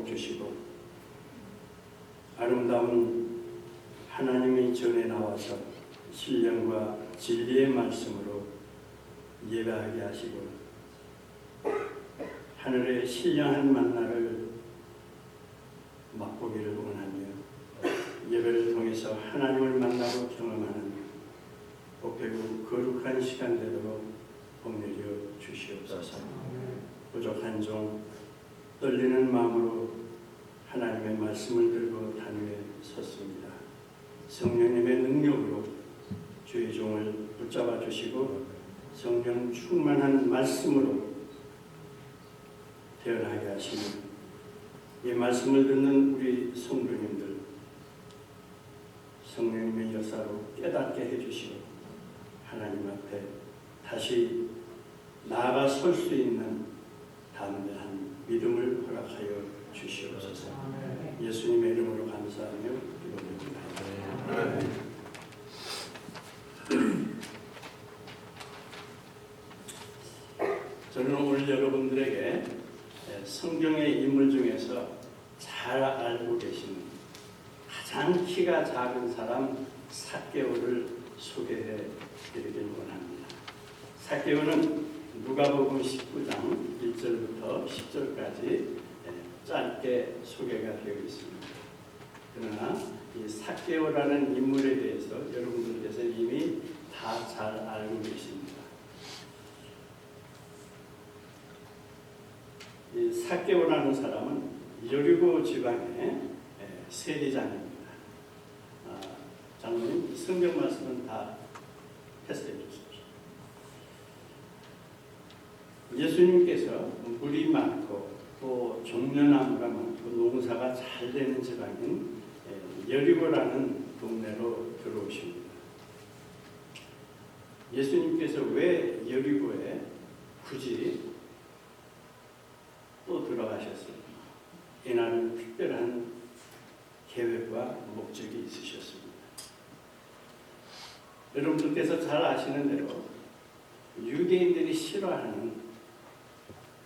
주시고 아름다운 하나님의 전에 나와서 신령과 진리의 말씀으로 예배하게 하시고 하늘의 신령한 만나를 맛보기를 원하며 예배를 통해서 하나님을 만나고 경험하는 복되고 거룩한 시간 되도록 복내려 주시옵소서. 부족한 종 떨리는 마음으로 하나님의 말씀을 들고 단위에 섰습니다. 성령님의 능력으로 주의 종을 붙잡아 주시고 성령 충만한 말씀으로 태어나게 하시며 이 말씀을 듣는 우리 성도님들 성령님의 역사로 깨닫게 해주시고 하나님 앞에 다시 나아가 설 수 있는 담대한 믿음을 허락하여 주시옵소서. 예수님의 이름으로 감사하며 기도드립니다. 저는 오늘 여러분들에게 성경의 인물 중에서 잘 알고 계신 가장 키가 작은 사람 삭개오를 소개해 드리길 원합니다. 삭개오는 누가복음 19장 1절부터 10절까지 짧게 소개가 되어 있습니다. 그러나 이 삭개오라는 인물에 대해서 여러분들께서 이미 다 잘 알고 계십니다. 이 삭개오라는 사람은 여리고 지방의 세리장입니다. 장로님, 성경 말씀은 다 패스해 주십시오. 예수님께서 물이 많고 또 종려나무가 많고 농사가 잘 되는 지방인 여리고라는 동네로 들어오십니다. 예수님께서 왜 여리고에 굳이 또 들어가셨습니다. 이날은 특별한 계획과 목적이 있으셨습니다. 여러분들께서 잘 아시는 대로 유대인들이 싫어하는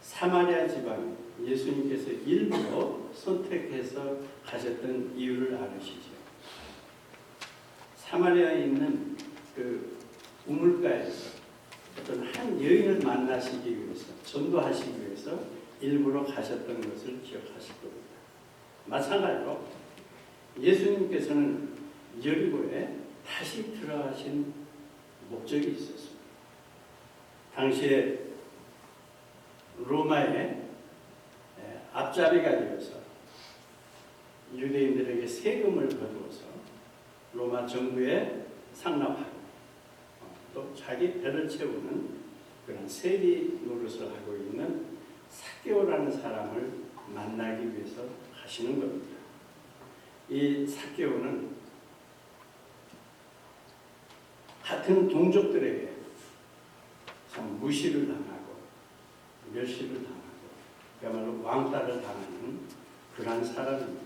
사마리아 지방 예수님께서 일부러 선택해서 가셨던 이유를 알으시죠? 사마리아에 있는 그 우물가에서 어떤 한 여인을 만나시기 위해서 전도하시기 위해서 일부러 가셨던 것을 기억하실 겁니다. 마찬가지로 예수님께서는 여리고에 다시 들어가신 목적이 있었습니다. 당시에 로마의 앞잡이가 되어서 유대인들에게 세금을 거두어서 로마 정부에 상납하고 또 자기 배를 채우는 그런 세리 노릇을 하고 있는 삭개오라는 사람을 만나기 위해서 가시는 겁니다. 이 삭개오는 같은 동족들에게 참 무시를 당하고 멸시를 당하고 그야말로 왕따를 당하는 그런 사람입니다.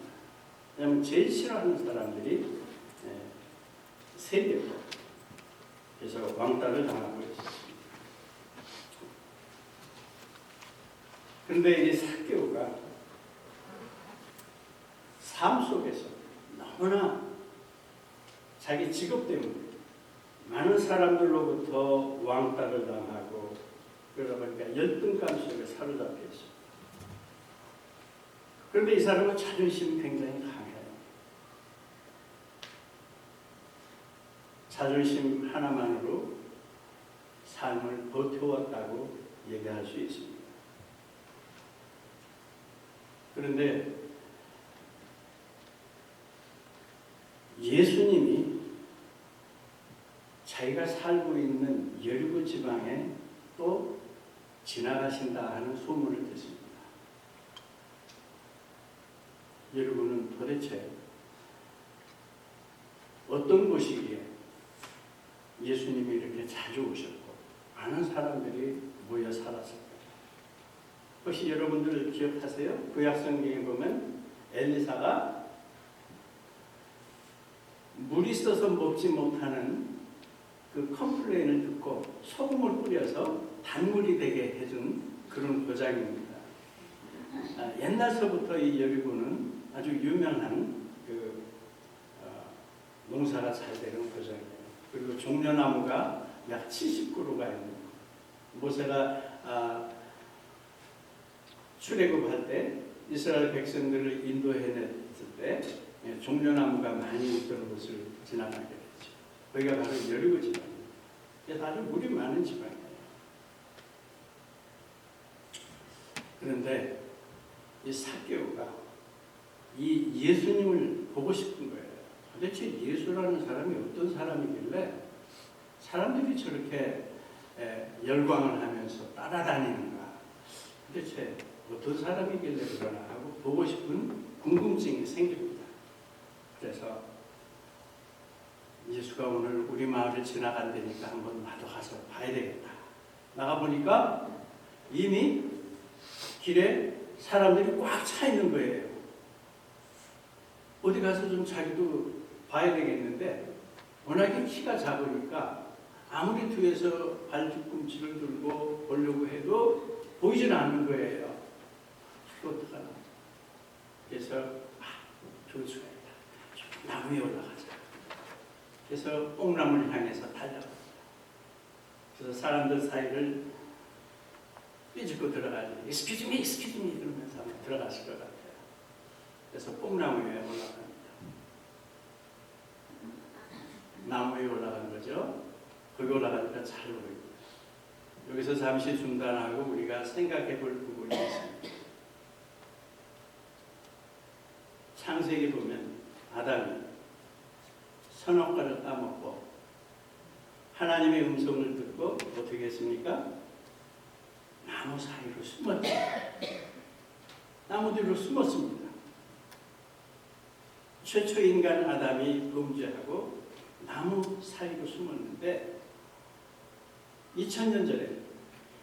왜냐하면 제일 싫어하는 사람들이 세리였고 그래서 왕따를 당하고 있었습니다. 그런데 이 삭개오가 삶 속에서 너무나 자기 직업 때문에 많은 사람들로부터 왕따를 당하고 그러다 보니까 열등감 속에 사로잡혀 있습니다. 그런데 이 사람은 자존심이 굉장히 강해요. 자존심 하나만으로 삶을 버텨왔다고 얘기할 수 있습니다. 그런데 예수님이 자기가 살고 있는 여리고 지방에 또 지나가신다 하는 소문을 듣습니다. 여리고는 도대체 어떤 곳이기에 예수님이 이렇게 자주 오셨고 많은 사람들이 모여 살았을까요? 혹시 여러분들 기억하세요? 구약성경에 보면 엘리사가 물 있어서 먹지 못하는 그 컴플레인을 듣고 소금을 뿌려서 단물이 되게 해준 그런 고장입니다. 옛날서부터 이 여리고는 아주 유명한 농사가 잘 되는 고장이에요. 그리고 종려나무가 약 70그루가 있는 모세가 출애굽할 때 이스라엘 백성들을 인도해냈을 때 종려나무가 많이 있던 곳을 지나가게 됐죠. 거기가 바로 여리고 지방이에요. 아주 물이 많은 지방이에요. 그런데 이 삭개오가 이 예수님을 보고 싶은 거예요. 도대체 예수라는 사람이 어떤 사람이길래 사람들이 저렇게 열광을 하면서 따라다니는가? 도대체 어떤 사람이길래 그러나 하고 보고 싶은 궁금증이 생깁니다. 그래서 예수가 오늘 우리 마을을 지나간다니까 한번 나도 가서 봐야 되겠다. 나가보니까 이미 길에 사람들이 꽉 차 있는 거예요. 어디 가서 좀 자기도 봐야 되겠는데 워낙에 키가 작으니까 아무리 뒤에서 발 뒤꿈치를 들고 보려고 해도 보이지는 않는 거예요. 이거 어떡하나. 그래서 좋을 수가 있다. 나무 위에 올라가자. 그래서 뽕나무를 향해서 달려갑니다. 그래서 사람들 사이를 삐집고 들어가지. Excuse me 그러면서 아마 들어갔을 것 같아요. 그래서 뽕나무 위에 올라갑니다. 나무 위에 올라간 거죠. 거기 올라가니까 잘 보입니다. 여기서 잠시 중단하고 우리가 생각해 볼 부분이 있습니다. 창세기 보면 아담이 선악과를 따먹고 하나님의 음성을 듣고 어떻게 했습니까? 나무 사이로 숨었죠. 나무 뒤로 숨었습니다. 최초 인간 아담이 범죄하고 나무 사이로 숨었는데 2000년 전에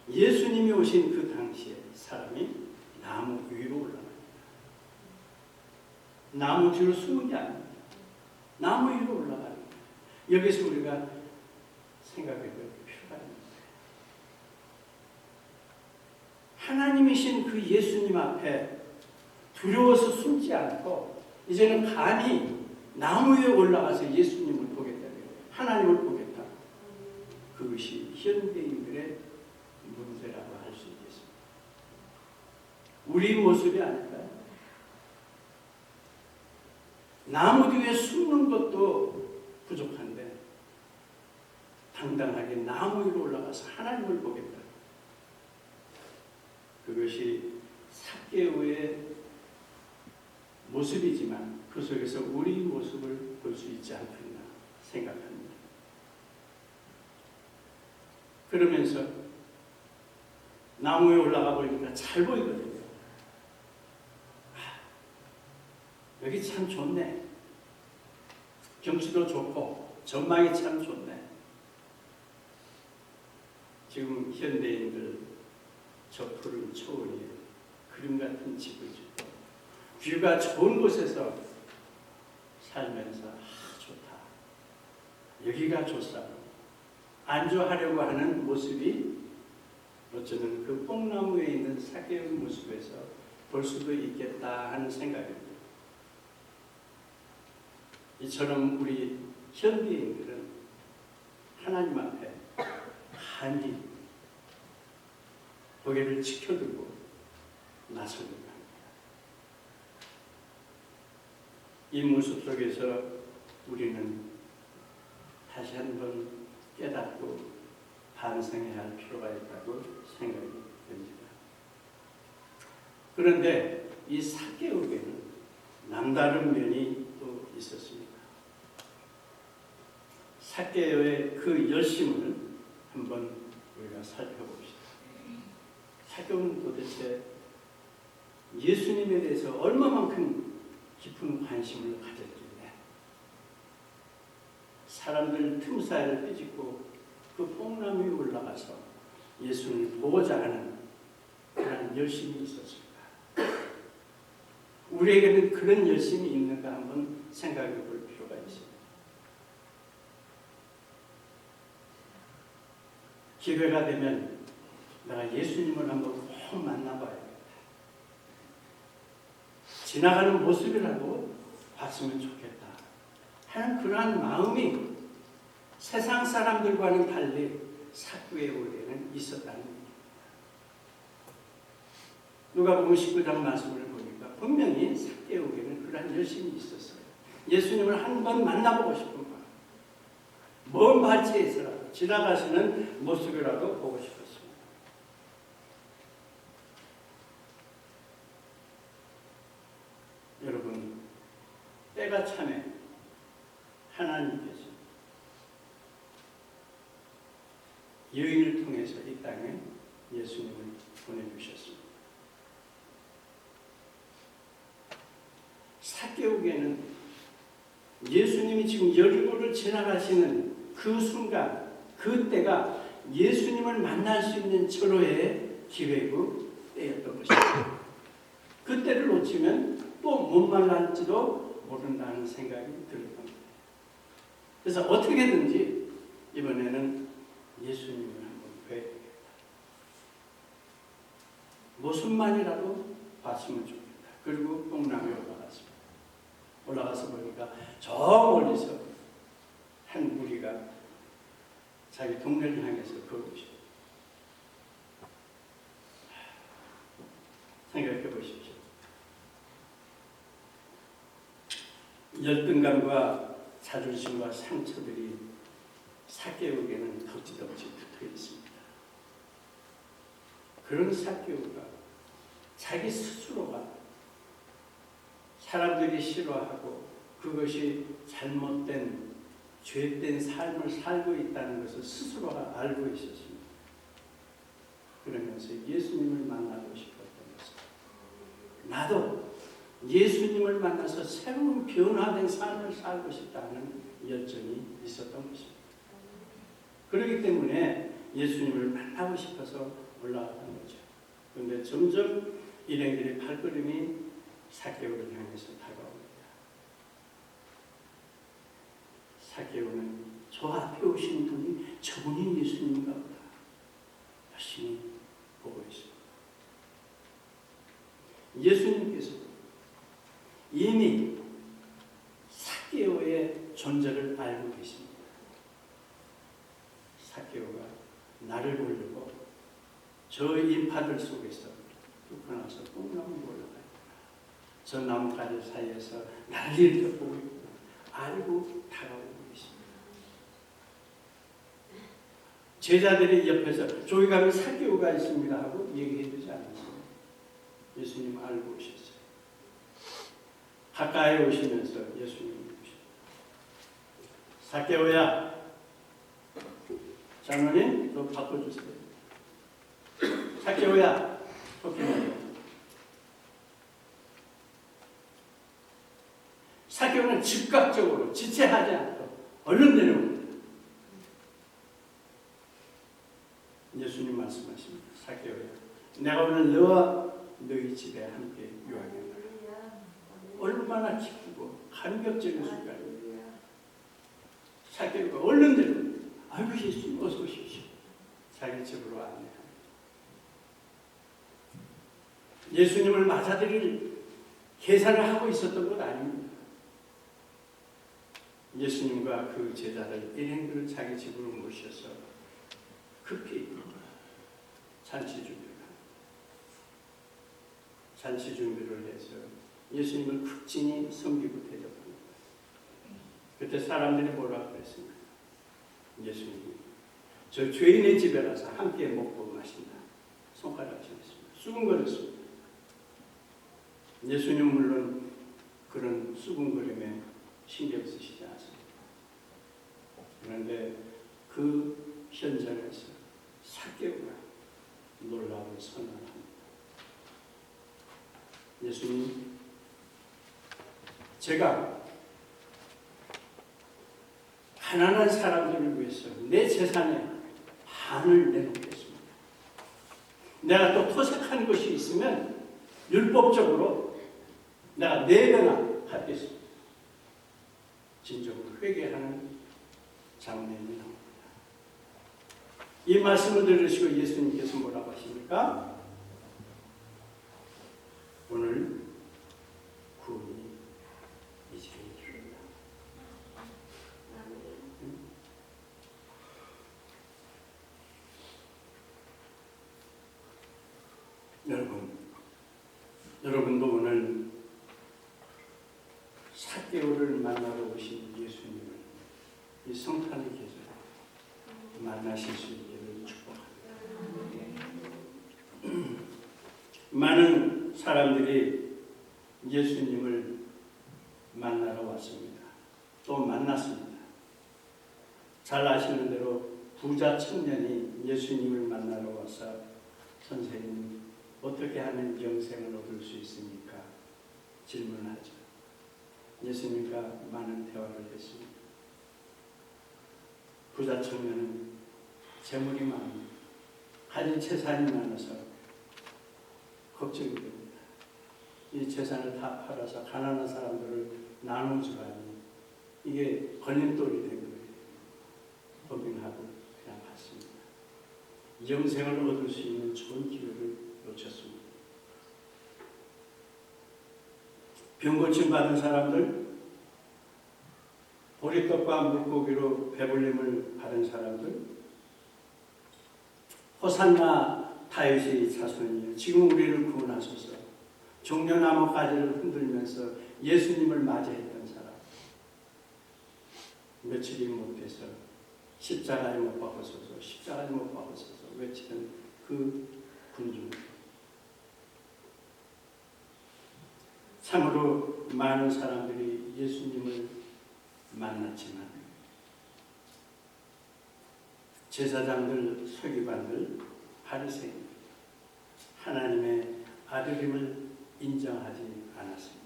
예수님이 오신 그 당시에 사람이 나무 위로 올라갑니다. 나무 뒤로 숨은 게 아닙니다. 나무 위로 올라가는 거예요. 여기서 우리가 생각해 볼 필요가 있는 거예요. 하나님이신 그 예수님 앞에 두려워서 숨지 않고 이제는 감히 나무 위에 올라가서 예수님을 보겠다. 하나님을 보겠다. 그것이 현대인들의 문제라고 할 수 있겠습니다. 우리 모습이 아닐까요? 나무 뒤에 숨는 것도 부족한데 당당하게 나무 위로 올라가서 하나님을 보겠다. 그것이 삭개오의 모습이지만 그 속에서 우리 모습을 볼 수 있지 않겠나 생각합니다. 그러면서 나무에 올라가 보니까 잘 보이거든요. 여기 참 좋네. 경치도 좋고 전망이 참 좋네. 지금 현대인들 저 푸른 초원에 그림 같은 집을 짓고 뷰가 좋은 곳에서 살면서 좋다. 여기가 좋다. 안주하려고 하는 모습이 어쩌면 그 뽕나무에 있는 삭개오의 모습에서 볼 수도 있겠다 하는 생각입니다. 이처럼 우리 현대인들은 하나님 앞에 간이 고개를 지켜두고 나서는 겁니다. 이 모습 속에서 우리는 다시 한번 깨닫고 반성해야 할 필요가 있다고 생각이 듭니다. 그런데 이 삭개오에는 남다른 면이 또 있었습니다. 삭개오의 그 열심을 한번 우리가 살펴봅시다. 삭개오는 도대체 예수님에 대해서 얼마만큼 깊은 관심을 가졌길래 사람들 틈 사이를 삐집고 그 뽕나무 위에 올라가서 예수님을 보고자 하는 그런 열심이 있었을까? 우리에게는 그런 열심이 있는가 한번 생각해 볼 필요가 있습니다. 기회가 되면 내가 예수님을 한번 꼭 만나봐야겠다. 지나가는 모습이라도 봤으면 좋겠다 하는 그러한 마음이 세상 사람들과는 달리 삭개오에게는 있었다는 얘기입니다. 누가복음 19장 말씀을 보니까 분명히 삭개오에게는 그러한 열심이 있었어요. 예수님을 한 번 만나보고 싶은 마음, 먼 발치에서라도 지나가시는 모습이라도 보고 싶었습니다. 여러분, 때가 참에 하나님께서 여인을 통해서 이 땅에 예수님을 보내주셨습니다. 삭개오에게는 예수님이 지금 여리고를 지나가시는 그 순간, 그 때가 예수님을 만날 수 있는 절호의 기회고 때였던 것입니다. 그 때를 놓치면 또 못 만날지도 모른다는 생각이 들었던 거예요. 그래서 어떻게든지 이번에는 예수님을 한번 뵈야 되겠다. 모습만이라도 봤으면 좋겠다. 그리고 뽕나무에 올라갔습니다. 올라가서 보니까 저 멀리서 한 무리가 자기 동네를 향해서 걷고 있어요. 생각해 보십시오. 열등감과 자존심과 상처들이 삭개오에게는 덕지덕지 붙어 있습니다. 그런 삭개오가 자기 스스로가 사람들이 싫어하고 그것이 잘못된 죄된 삶을 살고 있다는 것을 스스로가 알고 있었습니다. 그러면서 예수님을 만나고 싶었던 것입니다. 나도 예수님을 만나서 새로운 변화된 삶을 살고 싶다는 열정이 있었던 것입니다. 그렇기 때문에 예수님을 만나고 싶어서 올라갔던 거죠. 그런데 점점 일행들의 발걸음이 삭개오를 향해서 다가옵니다. 삭개오는 저 앞에 오신 분이 저분이 예수님인가 보다 열심히 보고 있습니다. 예수님께서 이미 삭개오의 존재를 알고 계십니다. 삭개오가 나를 보려고 저 인파들 속에서 뚫고 나서 뽕나무에 올라가요. 저 나뭇가지 사이에서 나를 이렇게 보고 있고 알고 다가오고 있습니다. 제자들이 옆에서 저기 가면 삭개오가 있습니다 하고 얘기해 주지 않았어요. 예수님 알고 오셨어요. 가까이 오시면서 예수님이 오셨어요. 삭개오야, 장로님 너 바꿔주세요. 삭개오야, 토끼 말이야. 삭개오는 즉각적으로 지체하지 않고 얼른 내려옵니다. 예수님 말씀하십니다. 삭개오야, 내가 오늘 너와 너희 집에 함께 유하겠노라. 얼마나 기쁘고 감격적인 순간입니다. 삭개오가 얼른 내려옵니다. 아이고 예수님 어서 오십시오. 자기 집으로 안내합니다. 예수님을 맞아들일 계산을 하고 있었던 것 아닙니다. 예수님과 그 제자들 일행들을 자기 집으로 모셔서 급히 잔치 준비를 해서 예수님을 극진히 섬기고 대접합니다. 그때 사람들이 뭐라고 그랬습니까? 예수님이 저 죄인의 집에 가서 함께 먹고 마신다. 손가락을 쳤습니다. 수군거렸습니다. 예수님 물론 그런 수군거림에 신경 쓰시지 않습니다. 그런데 그 현장에서 삭개오가 놀라운 선언을 합니다. 예수님, 제가 가난한 사람들을 위해서 내 재산의 반을 내놓겠습니다. 내가 또 토색한 것이 있으면 율법적으로 내가 4배나 갚겠습니다. 진정으로 회개하는 장면이 나옵니다. 이 말씀을 들으시고 예수님께서 뭐라고 하십니까? 오늘 여러분도 오늘 삭개오를 만나러 오신 예수님을 이 성탄의 계절에 만나실 수 있기를 축복합니다. 많은 사람들이 예수님을 만나러 왔습니다. 또 만났습니다. 잘 아시는 대로 부자 청년이 예수님을 만나러 와서 선생님 어떻게 하면 영생을 얻을 수 있습니까? 질문하죠. 예수님과 많은 대화를 했습니다. 부자 청년은 재물이 많고 가진 재산이 많아서 걱정이 됩니다. 이 재산을 다 팔아서 가난한 사람들을 나눠주라니 이게 걸림돌이 된 거예요. 고민하고 그냥 갔습니다. 영생을 얻을 수 있는 좋은 기회를 놓쳤습니다. 병 고침 받은 사람들, 보리떡과 물고기로 배불림을 받은 사람들, 호산나 다윗의 자손이요 지금 우리를 구원하소서. 종려나무 가지를 흔들면서 예수님을 맞이했던 사람, 며칠이 못해서 십자가에 못 박으소서, 십자가에 못 박으소서 외치던 그 군중. 참으로 많은 사람들이 예수님을 만났지만 제사장들, 서기관들, 바리새인 하나님의 아들임을 인정하지 않았습니다.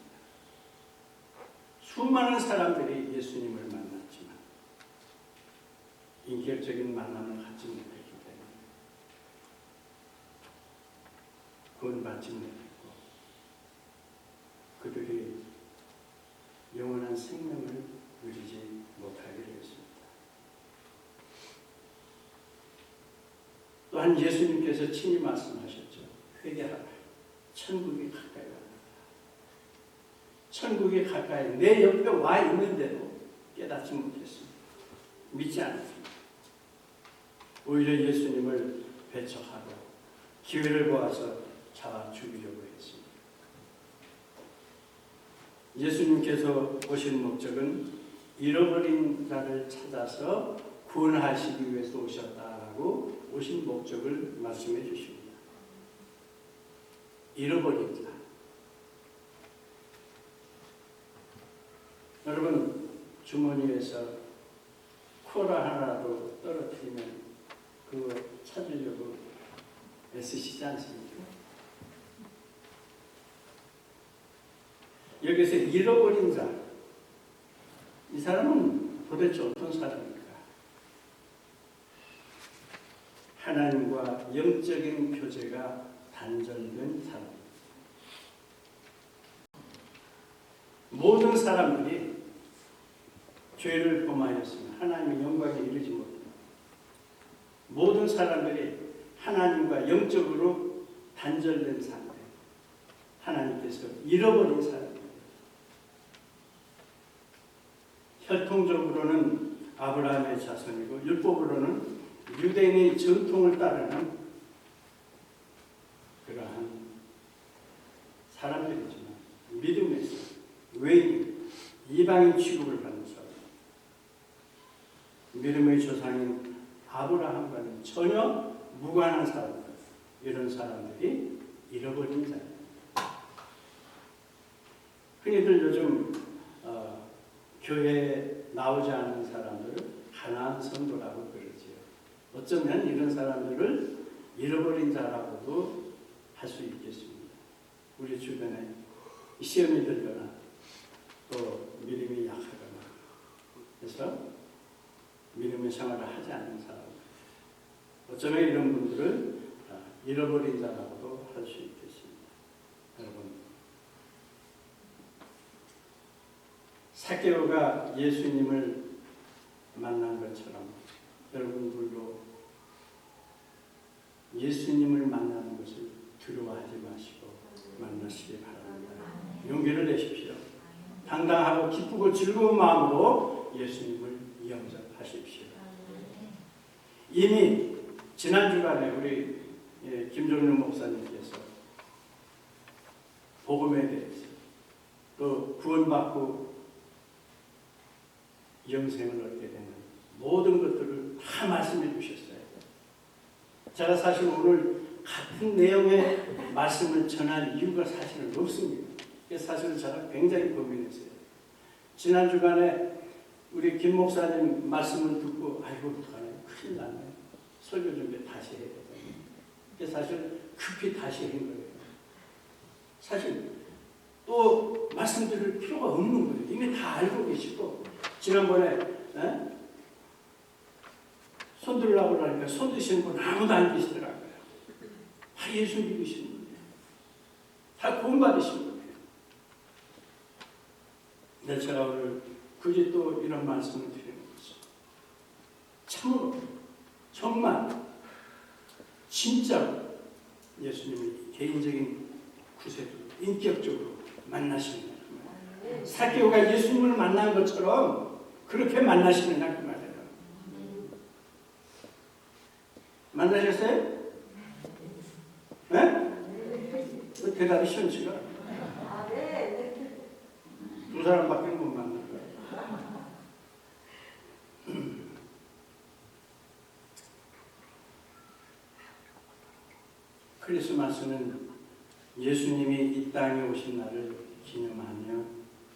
수많은 사람들이 예수님을 만났지만 인격적인 만남을 갖지 못했기 때문에 구원받지 못했고 그들이 영원한 생명을 누리지 못하게 되었습니다. 또한 예수님께서 친히 말씀하셨죠. 회개하라. 천국이 가까이 왔다. 천국이 가까이 내 옆에 와 있는데도 깨닫지 못했습니다. 믿지 않았습니다. 오히려 예수님을 배척하고 기회를 보아서 잡아 죽이려고 했습니다. 예수님께서 오신 목적은 잃어버린 자를 찾아서 구원하시기 위해서 오셨다라고 오신 목적을 말씀해 주십니다. 잃어버린 자. 여러분 주머니에서 코라 하나라도 떨어뜨리면 그거 찾으려고 애쓰시지 않습니까? 여기서 잃어버린 자, 이 사람은 도대체 어떤 사람입니까? 하나님과 영적인 교제가 단절된 사람. 모든 사람들이 죄를 범하였으면 하나님의 영광에 이르지 못합니다. 모든 사람들이 하나님과 영적으로 단절된 상태, 하나님께서 잃어버린 사람입니다. 혈통적으로는 아브라함의 자손이고 율법으로는 유대인의 전통을 따르는 그러한 사람들이지만 믿음에서 외인, 이방인 취급을 받는 사람, 믿음의 조상인 아브라함과는 전혀 무관한 사람들, 이런 사람들이 잃어버린 자입니다. 흔히들 요즘 교회에 나오지 않는 사람들을 가난한 성도라고 그러지요. 어쩌면 이런 사람들을 잃어버린 자라고도 할 수 있겠습니다. 우리 주변에 시험이 들거나 또 믿음이 약하거나 그래서 믿음의 생활을 하지 않는 사람들, 어쩌면 이런 분들을 잃어버린 자라고도 할 수 있겠습니다. 여러분, 삭개오가 예수님을 만난 것처럼 여러분들도 예수님을 만나는 것을 두려워하지 마시고 만나시기 바랍니다. 용기를 내십시오. 당당하고 기쁘고 즐거운 마음으로 예수님을 영접하십시오. 이미 지난 주간에 우리 김종윤 목사님께서 복음에 대해서 또 구원받고 영생을 얻게 되는 모든 것들을 다 말씀해 주셨어요. 제가 사실 오늘 같은 내용의 말씀을 전할 이유가 사실은 없습니다. 사실은 제가 굉장히 고민했어요. 지난 주간에 우리 김 목사님 말씀을 듣고 아이고 어떡하네, 큰일 났네, 설교 준비 다시 해야 되잖아요. 사실 급히 다시 한 거예요. 사실 또 말씀드릴 필요가 없는 거예요. 이미 다 알고 계시고, 지난번에 손 들으라고 하니까 손 드시는 분 아무도 안 계시더라고요. 다 예수 믿으시는 분이에요. 다 구원받으신 분이에요. 근데 제가 오늘 굳이 또 이런 말씀을 드리는 거죠. 참으로 정말 진짜로 예수님이 개인적인 구세주로 인격적으로 만나시느냐 그 말이에요. 사개오가 예수님을 만난 것처럼 그렇게 만나시느냐 그 말이에요. 만나셨어요? 네? 그 대답이 시원치가 두 사람밖에 못 만난 거예요. 크리스마스는 예수님이 이 땅에 오신 날을 기념하며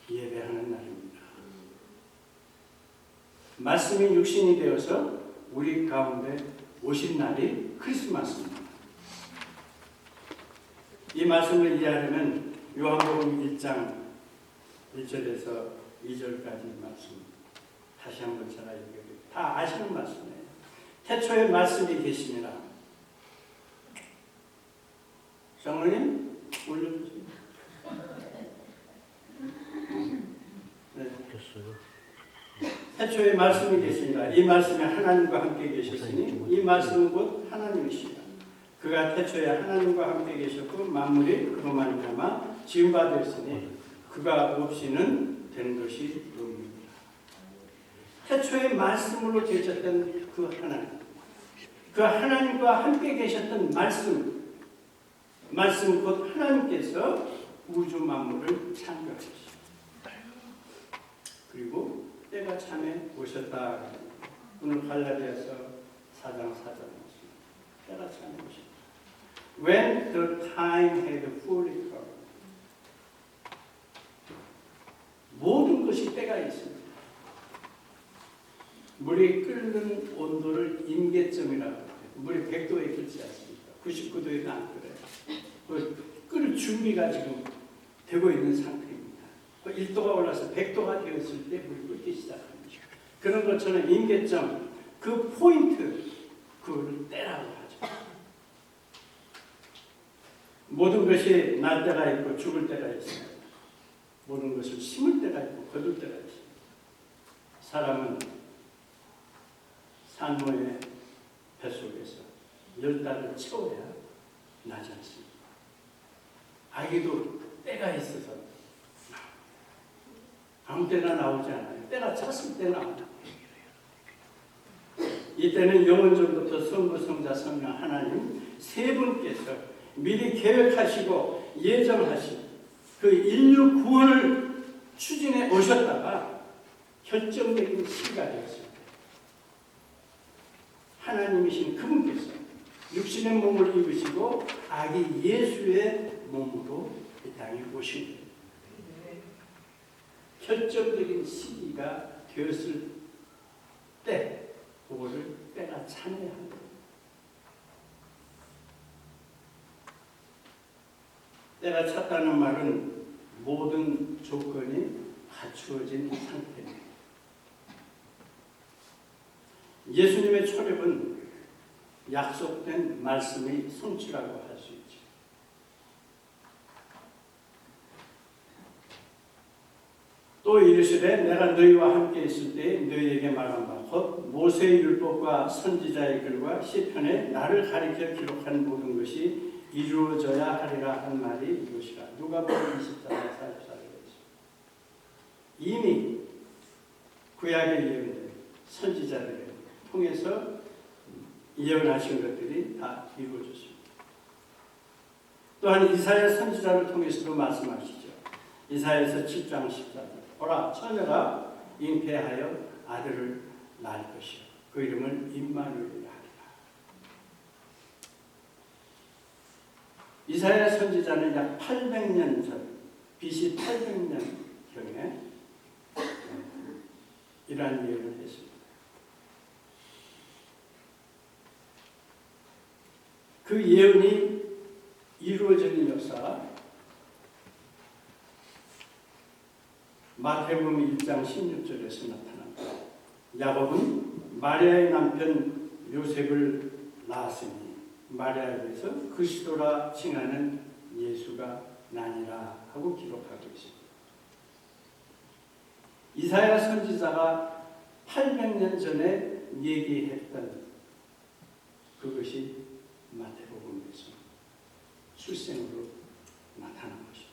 예배하는 날입니다. 말씀이 육신이 되어서 우리 가운데 오신 날이 크리스마스입니다. 이 말씀을 이해하려면 요한복음 1장 1절에서 2절까지 말씀 다시 한번 제가 읽어드릴게요. 다 아시는 말씀이에요. 태초에 말씀이 계시니라. 장로님 올려주세요. 네. 태초에 말씀이 계시니라. 이 말씀이 하나님과 함께 계셨으니 이 말씀은 곧 하나님이시라. 그가 태초에 하나님과 함께 계셨고 만물이 그로 말미암아 지은 바 되었으니 그가 없이는 되는 것이 없느니라. 태초에 말씀으로 계셨던 그 하나님, 그 하나님과 함께 계셨던 말씀 곧 하나님께서 우주 만물을 창조하셨습니다. 그리고 때가 참에 오셨다. 오늘 갈라디아서 4장 4절 말씀. 때가 참에 오셨다. When the time had fully come. 모든 것이 때가 있습니다. 물이 끓는 온도를 임계점이라고 해요. 물이 100도에 끓지 않습니까? 99도에는 안 끓어요. 끓을 준비가 지금 되고 있는 상태입니다. 1도가 올라서 100도가 되었을 때 물이 끓기 시작합니다. 그런 것처럼 임계점, 그 포인트, 그걸 때라고 하죠. 모든 것이 날 때가 있고 죽을 때가 있습니다. 모든 것을 심을 때가 있고 거둘 때가 있습니다. 사람은 산모의 뱃속에서 10달을 채워야 나지 않습니다. 아기도 때가 있어서 아무 때나 나오지 않아요. 때가 찼을 때 나옵니다. 이때는 영원전부터 성부, 성자, 성령 하나님 세 분께서 미리 계획하시고 예정하신 그 인류 구원을 추진해 오셨다가 결정적인 시기가 되었습니다. 하나님이신 그분께서 육신의 몸을 입으시고 아기 예수의 몸으로 이 땅에 오신 거예요. 결정적인 시기가 되었을 때 그거를 때가 참여한 거예요. 때가 찼다는 말은 모든 조건이 갖추어진 상태입니다. 예수님의 초력은 약속된 말씀이 성취라고 할 수 있죠. 또 이르시되 내가 너희와 함께 있을 때 너희에게 말한 바 곧 모세의 율법과 선지자의 글과 시편에 나를 가리켜 기록한 모든 것이 이루어져야 하리라 한 말이 이것이라. 누가복음 24장 44절에 이미 구약의 예언들, 선지자들을 통해서 예언하신 것들이 다 이루어졌습니다. 또한 이사야 선지자를 통해서도 말씀하시죠. 이사야서 7장 14절. 보라, 처녀가 잉태하여 아들을 낳을 것이요 그 이름을 임마누엘이라 하리라. 이사야 선지자는 약 800년 전, BC 800년경에 이러한 예언을 했습니다. 그 예언이 이루어지는 역사, 마태복음 1장 16절에서 나타납니다. 야곱은 마리아의 남편 요셉을 낳았으니 마리아에게서 그리스도라 칭하는 예수가 나니라 하고 기록하고 있습니다. 이사야 선지자가 800년 전에 얘기했던 그것이 마태복음에서 출생으로 나타난 것입니다.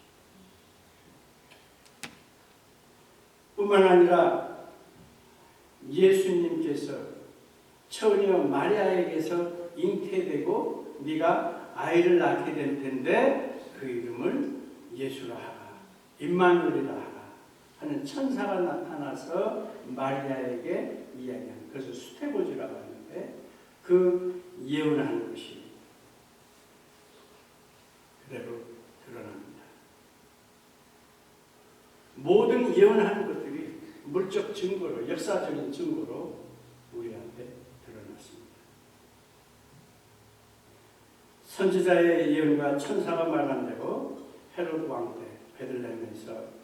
뿐만 아니라 예수님께서 처녀 마리아에게서 잉태되고 네가 아이를 낳게 될 텐데 그 이름을 예수라 하라, 임마누엘이라 하라 하는 천사가 나타나서 마리아에게 이야기하는, 그래서 수태고지라고 하는데 그 예언하는 것이 그대로 드러납니다. 모든 예언하는 것들이 물적 증거로, 역사적인 증거로 우리한테 드러났습니다. 선지자의 예언과 천사가 말한 대로 헤롯 왕 때 베들레헴에서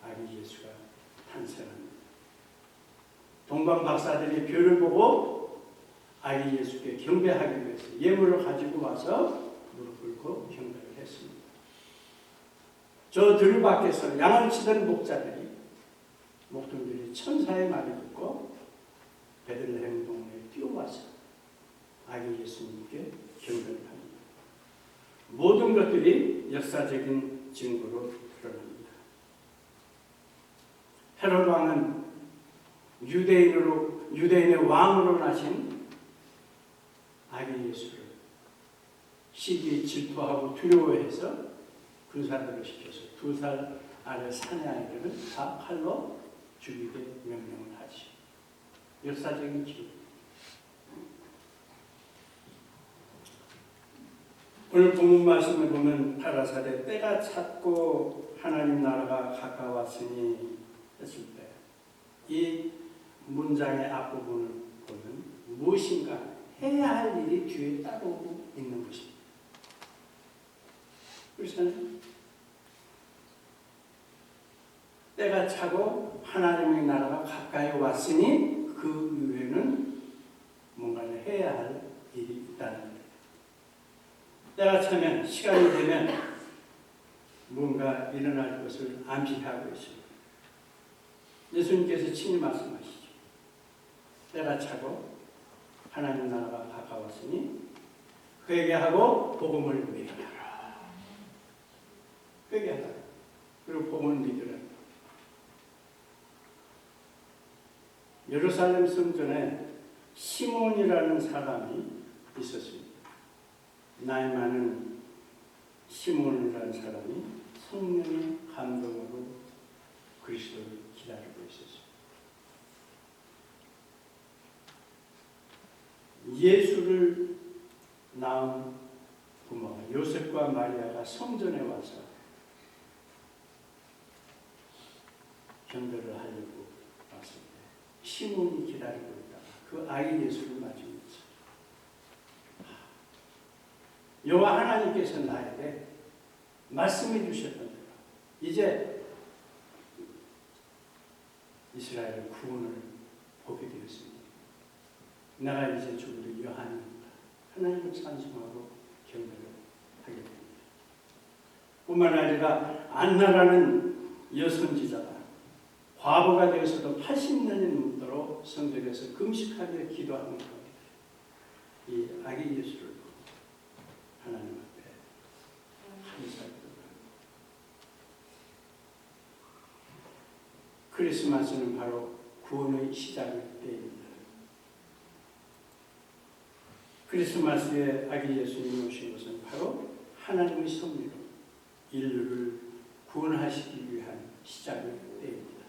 아기 예수가 탄생합니다. 동방 박사들이 별을 보고 아기 예수께 경배하기 위해서 예물을 가지고 와서 무릎 꿇고 경배를 했습니다. 저 들 밖에서 양을 치던 목자들이, 목동들이 천사의 말을 듣고 베들레헴 동네에 뛰어와서 아기 예수님께 경배를 합니다. 모든 것들이 역사적인 증거로 드러납니다. 헤롯 왕은 유대인의 왕으로 나신 아기 예수를 시기에 질투하고 두려워해서 군사들을 시켜서 2살 아래 사내 아이들을 다 칼로 죽이게 명령을 하지. 역사적인 기록. 오늘 본문 말씀을 보면 가라사대 때가 찼고 하나님 나라가 가까웠으니 했을 때 이 문장의 앞부분을 보면 무엇인가 해야 할 일이 뒤에 따르고 있는 것입니다. 그렇잖아요. 때가 차고 하나님의 나라가 가까이 왔으니 그 이후에는 뭔가를 해야 할 일이 있다는 거예요. 때가 차면, 시간이 되면 뭔가 일어날 것을 암시하고 있습니다. 예수님께서 친히 말씀하시죠. 때가 차고 하나님 나라가 가까웠으니 회개하고 복음을 믿으라. 회개하라. 그리고 복음을 믿으라. 예루살렘 성전에 시몬이라는 사람이 있었습니다. 나이 많은 시몬이라는 사람이 성령의 감동으로 그리스도를 기다리고 있었습니다. 예수를 낳은 부모가 요셉과 마리아가 성전에 와서 경배를 하려고 왔을 때 시몬이 기다리고 있다가 그 아이 예수를 맞으면서 여호와 하나님께서 나에게 말씀해 주셨던 대로 이제 이스라엘의 구원을 보게 되었습니다. 내가 이제 주를 요한입니다. 하나님을 찬송하고 경배를 하게 됩니다. 뿐만 아니라 안나라는 여선지자가 과부가 되어서도 80년이 넘도록 성전에서 금식하며 기도하는 가운데 이 아기 예수를 보고 하나님 앞에 감사드립니다. 크리스마스는 바로 구원의 시작일 때입니다. 크리스마스에 아기 예수님이 오신 것은 바로 하나님의 섭리로 인류를 구원하시기 위한 시작의 때입니다.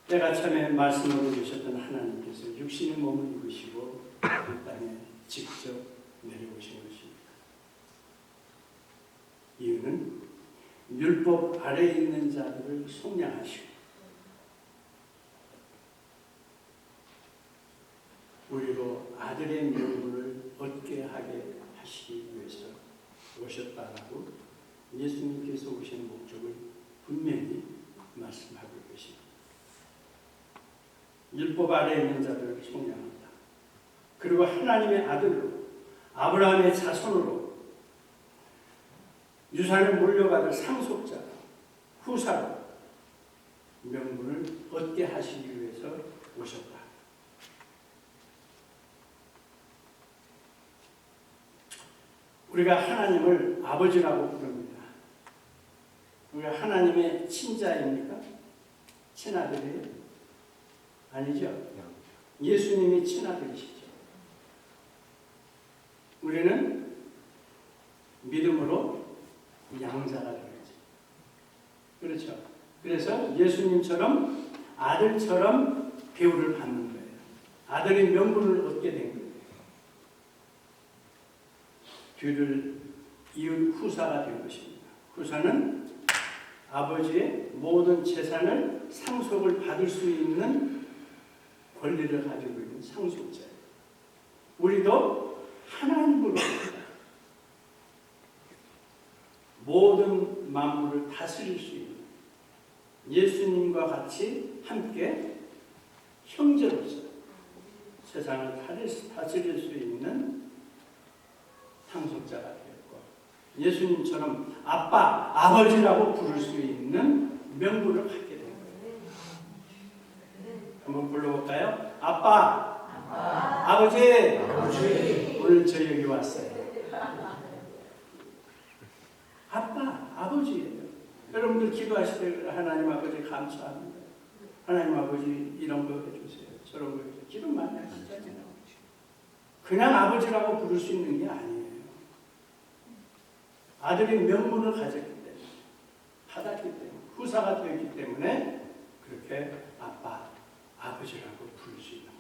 때가 참에 말씀으로 계셨던 하나님께서 육신의 몸을 입으시고 이 땅에 직접 내려오신 것입니다. 이유는 율법 아래에 있는 자들을 속량하시고 우리로 아들의 명분을 얻게 하게 하시기 위해서 오셨다라고 예수님께서 오신 목적을 분명히 말씀하고 계십니다. 율법 아래에 있는 자들을 속량한다. 그리고 하나님의 아들로 아브라함의 자손으로 유산을 물려받을 상속자 후사로 명분을 얻게 하시기 위해서 오셨다. 우리가 하나님을 아버지라고 부릅니다. 우리가 하나님의 친자입니까? 친아들이에요? 아니죠. 예수님이 친아들이시죠. 우리는 믿음으로 양자가 되겠죠. 그렇죠. 그래서 예수님처럼 아들처럼 배우를 받는 거예요. 아들의 명분을 얻게 된 거예요. 뒤를 이을 후사가 된 것입니다. 후사는 아버지의 모든 재산을 상속을 받을 수 있는 권리를 가지고 있는 상속자예요. 우리도 하나님으로부터 모든 만물을 다스릴 수 있는 예수님과 같이 함께 형제로서 세상을 다스릴 수 있는 상속자가 되었고 예수님처럼 아빠, 아버지라고 부를 수 있는 명분을 갖게 된 거예요. 한번 불러볼까요? 아빠, 아버지, 오늘 저 여기 왔어요. 아빠, 아버지예요. 여러분들 기도하실 때 하나님 아버지 감사합니다. 하나님 아버지 이런 거 해주세요. 저런 거 해주세요. 기도 많이 하시잖아요. 그냥 아버지라고 부를 수 있는 게 아니에요. 아들이 명분을 가졌기 때문에, 받았기 때문에, 후사가 되었기 때문에 그렇게 아빠, 아버지라고 부를 수 있는 거예요.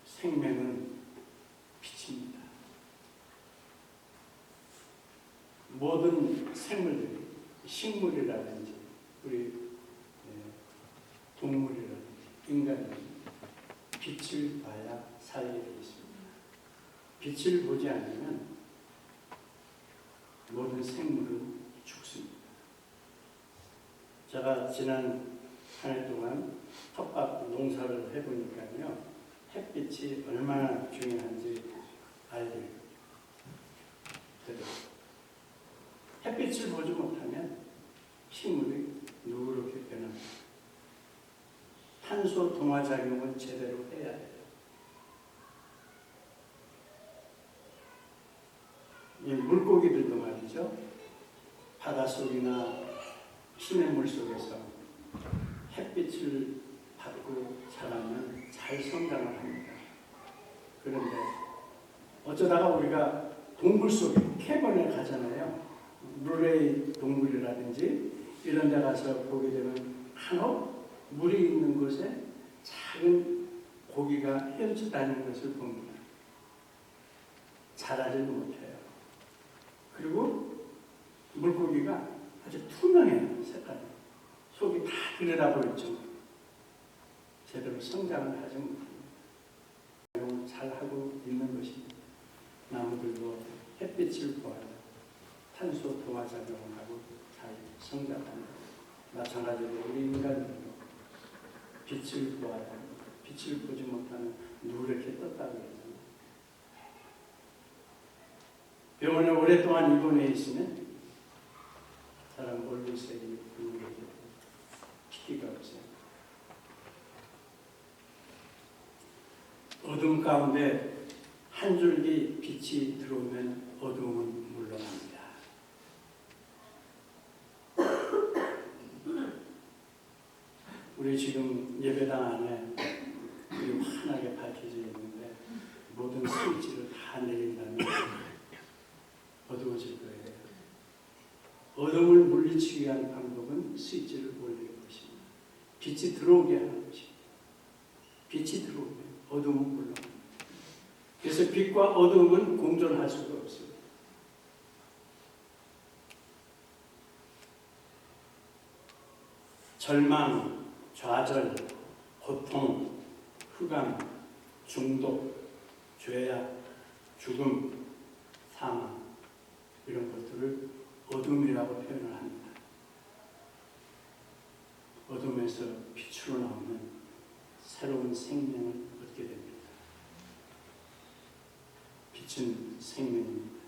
생명은 빛입니다. 모든 생물들이 식물이라든지 우리 동물이라든지 인간은 빛을 봐야 살게 되어 있습니다. 빛을 보지 않으면 모든 생물은 죽습니다. 제가 지난 한 해 동안 텃밭 농사를 해보니까요, 햇빛이 얼마나 중요한지 알게 되더라고요. 햇빛을 보지 못하면 식물이 누렇게 변합니다. 탄소 동화 작용은 제대로 해야 돼요. 이 물고기들도 말이죠. 바닷속이나 시냇물 속에서 햇빛을 받고 자라면 잘 성장을 합니다. 그런데 어쩌다가 우리가 동굴 속에 캐번에 가잖아요. 룰레이 동굴이라든지 이런 데 가서 보게 되면 간혹 물이 있는 곳에 작은 고기가 헤엄쳐 다니는 것을 봅니다. 자라질 못해요. 그리고 물고기가 아주 투명해요. 색깔이. 속이 다 들여다보였죠. 제대로 성장을 하지 못합니다. 잘하고 있는 것입니다. 나무들도 햇빛을 보아야 탄소 동화 작용을 하고 잘 성장합니다. 마찬가지로 우리 인간들도 빛을 보아야 합니다. 빛을 보지 못하면 누렇게 떴다고 했잖아요. 병원에 오랫동안 입원해 있으면 사람 얼굴색이 누렇게 피기가 없어요. 어둠 가운데 한 줄기 빛이 들어오면 어둠은 물러납니다. 우리 지금 예배당 안에 우리 환하게 밝혀져 있는데 모든 스위치를 다 내린다면 어두워질 거예요. 어둠을 물리치기 위한 방법은 스위치를 올리는 것입니다. 빛이 들어오게 하는 것입니다. 빛이 들어오면 어둠은 물러갑니다. 그래서 빛과 어둠은 공존할 수가 없습니다. 절망, 좌절, 고통, 흑암, 중독, 죄악, 죽음, 사망 이런 것들을 어둠이라고 표현을 합니다. 어둠에서 빛으로 나오는 새로운 생명을 얻게 됩니다. 빛은 생명입니다.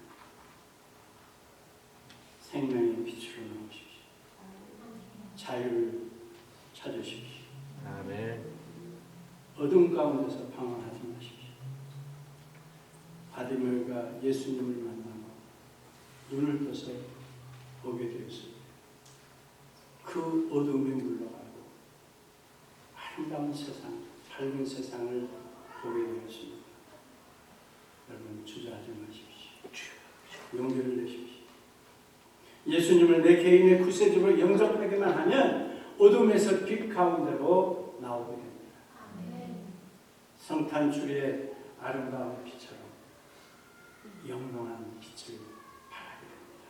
생명의 빛으로 나오십시오. 자유를 찾으십시오. 아멘. 어둠 가운데서 방황하지 마십시오. 바디메오가 예수님을 만나고 눈을 떠서 보게 되었습니다. 그 어둠이 물러가고 아름다운 세상, 밝은 세상을 보게 되었습니다. 여러분 주저하지 마십시오. 용기를 내십시오. 예수님을 내 개인의 구세주로 영접하기만 하면 어둠에서 빛 가운데로 나오게 됩니다. 성탄주리의 아름다운 빛처럼 영롱한 빛을 발하게 됩니다.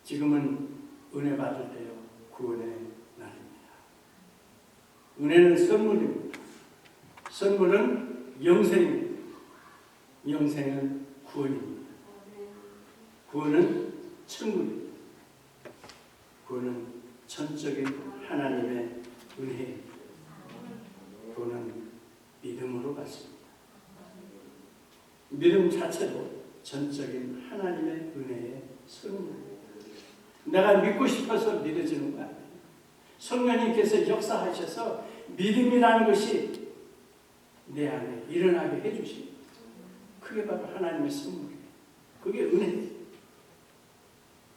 지금은 은혜 받을 때요, 구원의 날입니다. 은혜는 선물입니다. 선물은 영생입니다. 영생은 구원입니다. 구원은 천국입니다. 구원은 전적인 하나님의 은혜입니다. 구원은 믿음으로 받습니다. 믿음 자체도 전적인 하나님의 은혜의 선물입니다. 내가 믿고 싶어서 믿어지는 거 아니에요. 성령님께서 역사하셔서 믿음이라는 것이 내 안에 일어나게 해주십니다. 그게 바로 하나님의 선물이에요. 그게 은혜예요.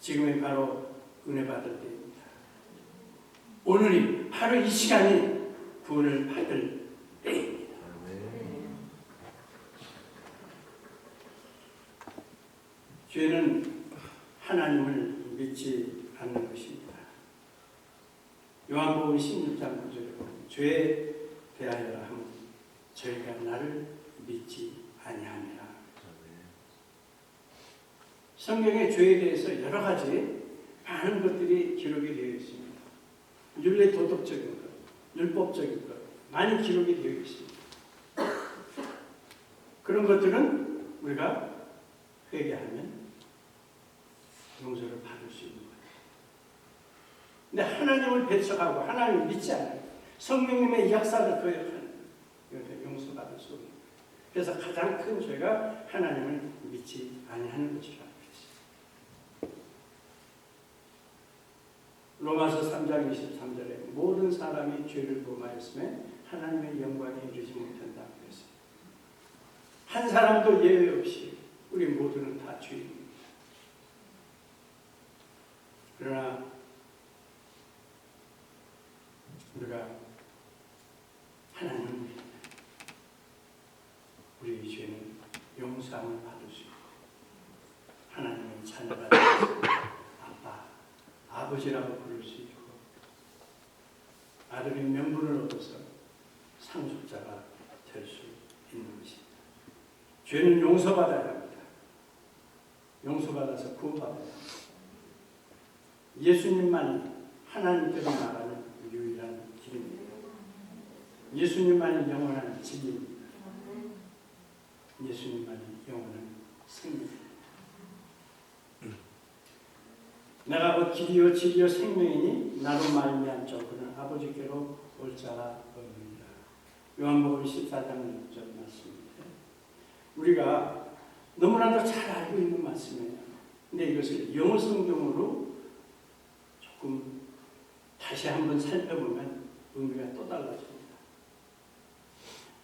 지금이 바로 은혜 받을 때입니다. 오늘이 바로 이 시간이 구원을 받을 때입니다. 죄는 하나님을 믿지 않는 것입니다. 요한복음 16장 9절에 보면 죄에 대하여 하면 저희가 나를 믿지 아니함이라. 성경에 죄에 대해서 여러 가지 많은 것들이 기록이 되어 있습니다. 윤리 도덕적인 것, 율법적인 것 많이 기록이 되어 있습니다. 그런 것들은 우리가 회개하면 용서를 받을 수 있는 거예요. 근데 하나님을 배척하고 하나님을 믿지 않아요. 성령님의 역사를 거역하는 거예요. 용서받을 수 없는 거예요. 그래서 가장 큰 죄가 하나님을 믿지 아니하는 것이라고 했어요. 로마서 3장 23절에 모든 사람이 죄를 범하였음에 하나님의 영광에 이르지 못한다고 했어요. 한 사람도 예외 없이 우리 모두는 다 죄인입니다. 그러나 우리가 하나님을 믿으면 우리의 죄는 용서함을 받을 수 있고 하나님의 자녀가 아빠, 아버지라고 부를 수 있고 아들의 명분을 얻어서 상속자가 될 수 있는 것입니다. 죄는 용서받아야 합니다. 용서받아서 구원받아야 합니다. 예수님만이 하나님께로 나가는 유일한 길입니다. 예수님만이 영원한 진리입니다. 예수님만이 영원한 생명입니다. 내가 곧 길이요 진리요 생명이니 나로 말미암 자 그는 아버지께로 올 자가 없느니라. 요한복음 14장 6절 말씀입니다. 우리가 너무나도 잘 알고 있는 말씀이에요. 근데 이것을 영어 성경으로 조금 다시 한번 살펴보면 의미가 또 달라집니다.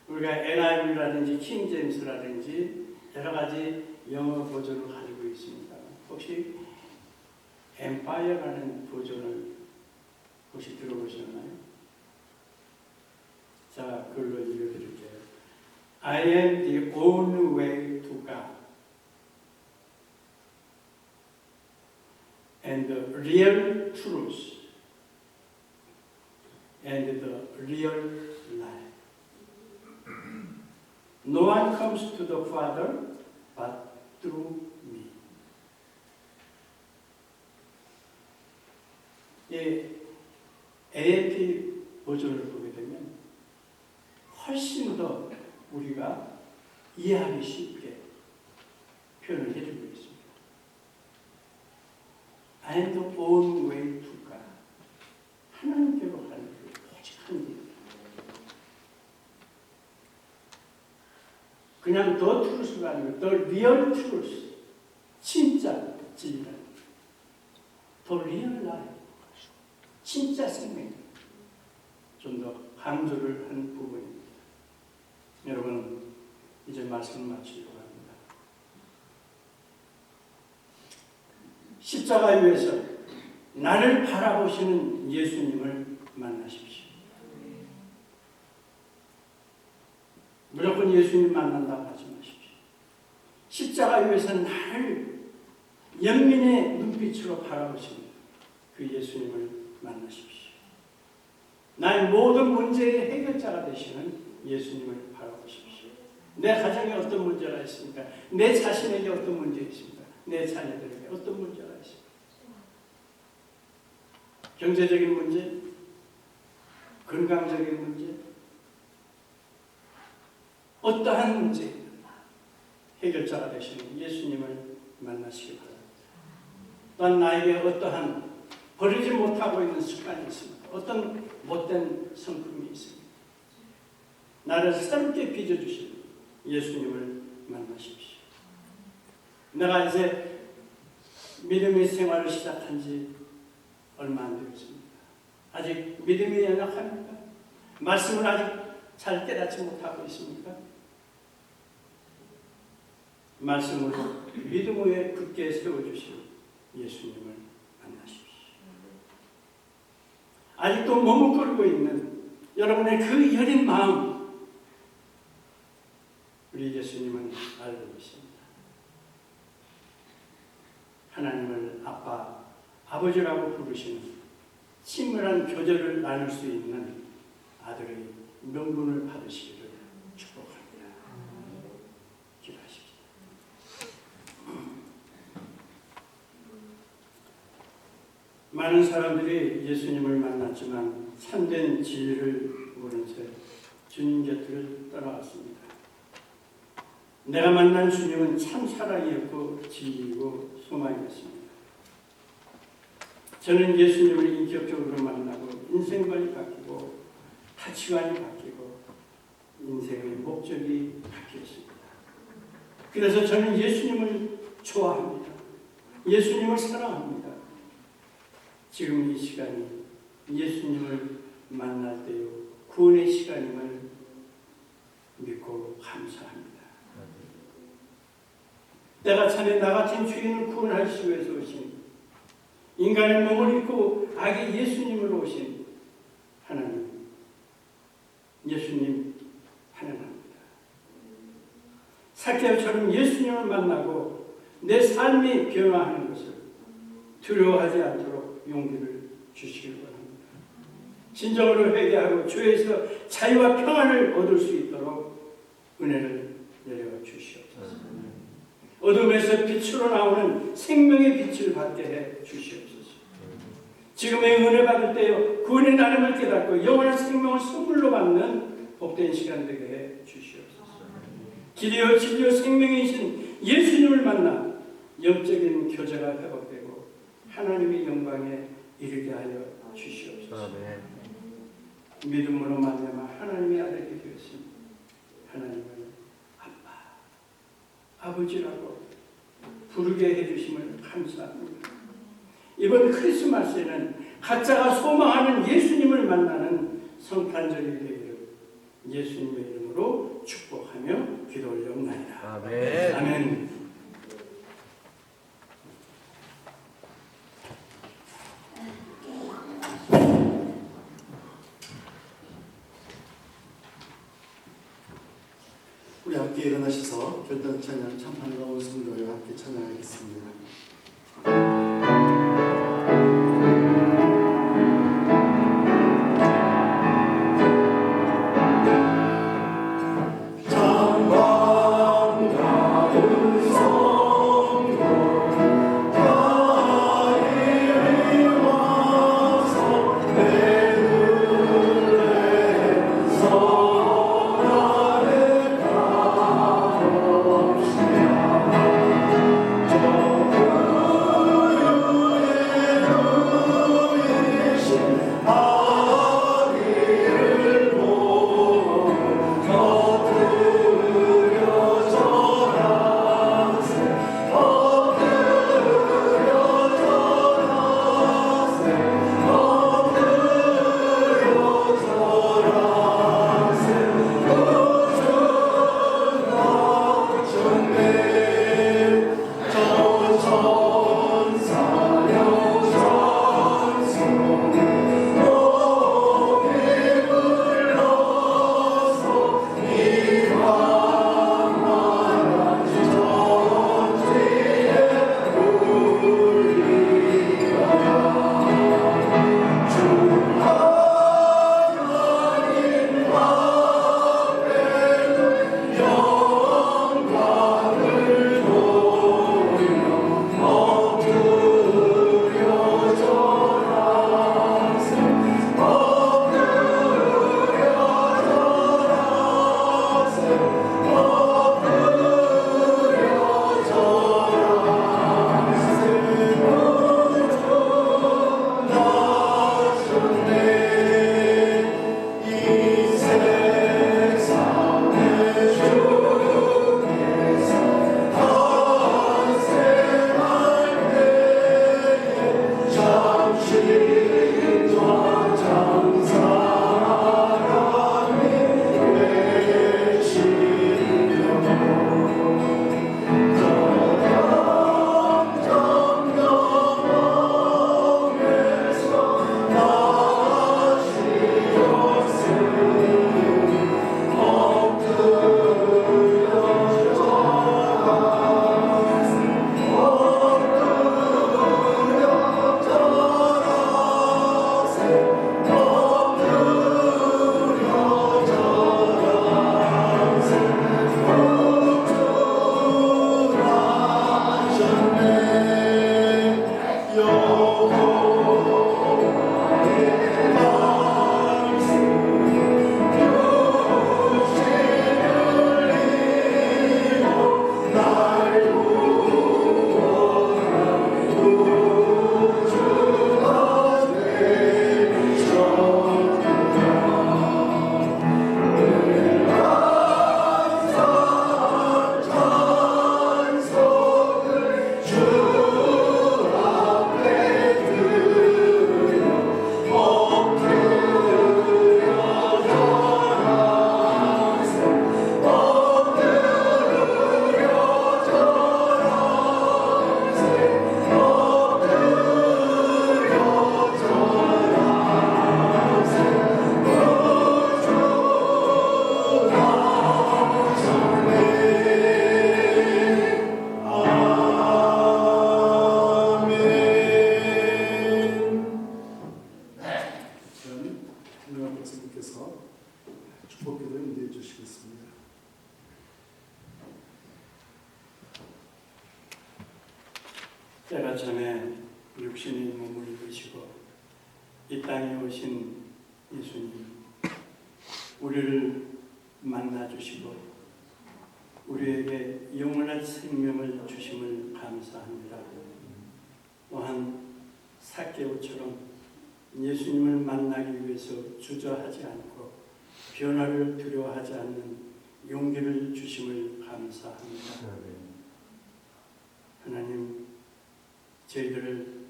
우리가 NIV라든지 킹제임스라든지 여러 가지 영어 버전을 가지고 있습니다. 혹시 엠파이어라는 버전을 혹시 들어보셨습니까? 들어보셨나요? 자, 그걸로 읽어드릴게요. I am the only way to God and the real truth and the real life. No one comes to the Father but through me. 이 AMP 버전을 보게 되면 훨씬 더 우리가 이해하기 쉽게 표현을 해주고 있습니다. I am the only way to God. 하나님께로 가는 길, 오직 한 길. 그냥 the truth가 아니고 the real truth, 진짜 진리라. the real life, 진짜 생명. 좀 더 강조를 한 부분입니다. 여러분, 이제 말씀 마치려고 합니다. 십자가 위에서 나를 바라보시는 예수님을 만나십시오. 무조건 예수님 만난다고 하지 마십시오. 십자가 위에서 나를 연민의 눈빛으로 바라보시는 그 예수님을 만나십시오. 나의 모든 문제의 해결자가 되시는 예수님을 바라보십시오. 내 가정에 어떤 문제가 있습니까? 내 자신에게 어떤 문제가 있습니까? 내 자녀들에게 어떤 문제가 있습니까? 경제적인 문제, 건강적인 문제, 어떠한 문제이든 해결자가 되시는 예수님을 만나시기 바랍니다. 또한 나에게 어떠한 버리지 못하고 있는 습관이 있습니다. 어떤 못된 성품이 있습니다. 나를 새롭게 빚어주시는 예수님을 만나십시오. 내가 이제 믿음의 생활을 시작한 지 얼마 안 되었습니다. 아직 믿음이 연약합니까? 말씀을 아직 잘 깨닫지 못하고 있습니까? 말씀으로 믿음 위에 굳게 세워주신 예수님을 만나십시오. 아직도 머뭇거리고 있는 여러분의 그 여린 마음, 우리 예수님은 알고 있습니다. 하나님을 아빠, 아버지라고 부르시는 친밀한 교제를 나눌 수 있는 아들의 명분을 받으시기를 축복합니다. 기도하십시오. 많은 사람들이 예수님을 만났지만 참된 진리를 모른 채 주님 곁을 떠나갔습니다. 내가 만난 주님은 참 사랑이었고 진리이고 소망이었습니다. 저는 예수님을 인격적으로 만나고 인생관이 바뀌고 가치관이 바뀌고 인생의 목적이 바뀌었습니다. 그래서 저는 예수님을 좋아합니다. 예수님을 사랑합니다. 지금 이 시간이 예수님을 만날 때요 구원의 시간임을 믿고 감사합니다. 때가 차면 나 같은 죄인을 구원하시기 위해서 오신 인간의 몸을 입고 아기 예수님으로 오신 하나님, 예수님 환영합니다. 삭개오처럼 예수님을 만나고 내 삶이 변화하는 것을 두려워하지 않도록 용기를 주시길 바랍니다. 진정으로 회개하고 주에서 자유와 평안을 얻을 수 있도록 은혜를 내려 주시옵소서. 어둠에서 빛으로 나오는 생명의 빛을 받게 해 주시옵소서. 지금의 은혜 받을 때요 구원의 나름을 깨닫고 영원한 생명을 선물로 받는 복된 시간 되게 해 주시옵소서. 길이요 진리요 생명이신 예수님을 만나 영적인 교제가 회복되고 하나님의 영광에 이르게 하여 주시옵소서. 믿음으로 말미암아 하나님의 아들이 되었습니다. 하나님을 아빠, 아버지라고 부르게 해주심을 감사합니다. 이번 크리스마스에는 각자가 소망하는 예수님을 만나는 성탄절이 되기를 예수님의 이름으로 축복하며 기도 올려옵나이다. 아멘. 아멘. 우리 함께 일어나셔서 결단 찬양 참 반가운 성도와 함께 찬양하겠습니다. 때가 전에 육신의 몸을 입으시고 이 땅에 오신 예수님, 우리를 만나주시고 우리에게 영원한 생명을 주심을 감사합니다. 또한 삭개오처럼 예수님을 만나기 위해서 주저하지 않고 변화를 두려워하지 않는 용기를 주심을 감사합니다. 하나님, 저희들을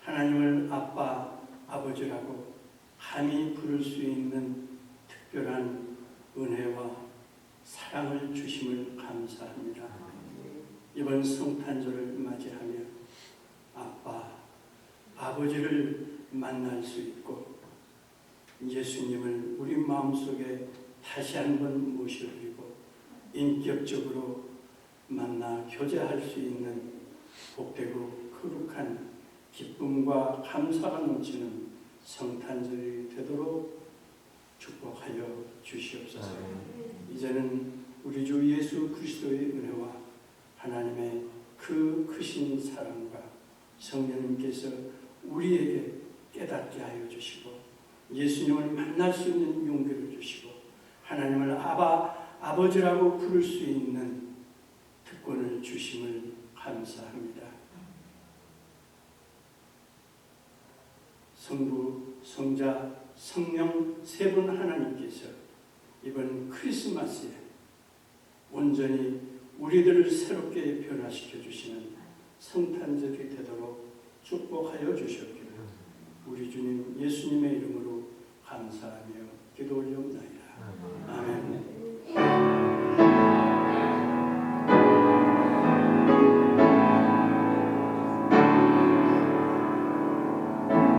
하나님을 아빠, 아버지라고 감히 부를 수 있는 특별한 은혜와 사랑을 주심을 감사합니다. 이번 성탄절을 맞이하며 아빠, 아버지를 만날 수 있고 예수님을 우리 마음속에 다시 한번 모셔드리고 인격적으로 만나 교제할 수 있는 복되고 거룩한 기쁨과 감사가 넘치는 성탄절이 되도록 축복하여 주시옵소서. 이제는 우리 주 예수 그리스도의 은혜와 하나님의 그 크신 사랑과 성령님께서 우리에게 깨닫게 하여 주시고 예수님을 만날 수 있는 용기를 주시고 하나님을 아버지라고 부를 수 있는 특권을 주심을 감사합니다. 성부, 성자, 성령 세 분 하나님께서 이번 크리스마스에 온전히 우리들을 새롭게 변화시켜 주시는 성탄절이 되도록 축복하여 주셨기를 우리 주님 예수님의 이름으로 감사합니다.